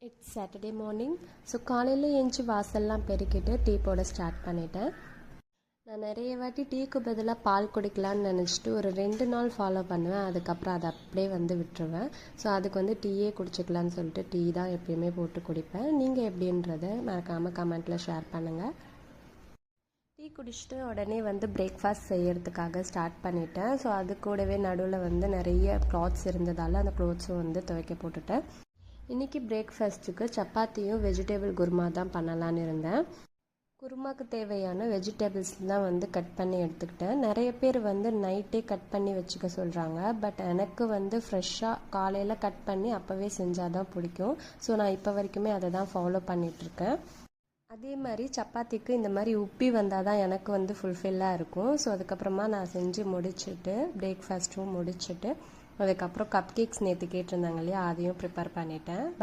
It's Saturday morning. So காலையில் எழுந்துச்சி வாசல்லாம் பெருக்கிட்டு tea போட start பண்ணிட்டேன். நான் நிறைய வாட்டி டீக்கு பதிலாக பால் குடிக்கலான்னு நினச்சிட்டு ஒரு 2 நாள் ஃபாலோ பண்ணுவேன். அதுக்கப்புறம் அதை அப்படியே விட்டுருவேன். ஸோ அதுக்கு டீயே குடிச்சிக்கலான்னு சொல்லிட்டு டீ தான் எப்பயுமே போட்டு குடிப்பேன். நீங்கள் எப்படின்றத மறக்காமல் கமெண்ட்டில் ஷேர் பண்ணுங்கள். டீ குடிச்சிட்டு உடனே பிரேக்ஃபாஸ்ட் செய்யறதுக்காக ஸ்டார்ட் பண்ணிட்டேன். ஸோ அது கூடவே நடுவில் நிறைய க்ளாத்ஸ் இருந்ததால் அந்த க்ளாத்ஸும் துவைக்க போட்டுட்டேன். இன்றைக்கி பிரேக்ஃபாஸ்ட்டுக்கு சப்பாத்தியும் வெஜிடபிள் குருமா தான் பண்ணலான்னு இருந்தேன். குருமாவுக்கு தேவையான வெஜிடபிள்ஸ் தான் கட் பண்ணி எடுத்துக்கிட்டேன். நிறைய பேர் நைட்டே கட் பண்ணி வச்சுக்க சொல்கிறாங்க. பட் எனக்கு ஃப்ரெஷ்ஷாக காலையில் கட் பண்ணி அப்போவே செஞ்சால் தான் பிடிக்கும். ஸோ நான் இப்போ வரைக்குமே அதை தான் ஃபாலோ பண்ணிகிட்ருக்கேன். அதே மாதிரி சப்பாத்திக்கு இந்த மாதிரி உப்பி வந்தால் தான் எனக்கு ஃபுல்ஃபில்லாக இருக்கும். ஸோ அதுக்கப்புறமா நான் செஞ்சு முடிச்சுட்டு பிரேக்ஃபாஸ்ட்டும் முடிச்சுட்டு அதுக்கப்புறம் கப் கேக்ஸ் நேற்று கேட்டிருந்தாங்க இல்லையா, அதையும் ப்ரிப்பேர் பண்ணிட்டேன்.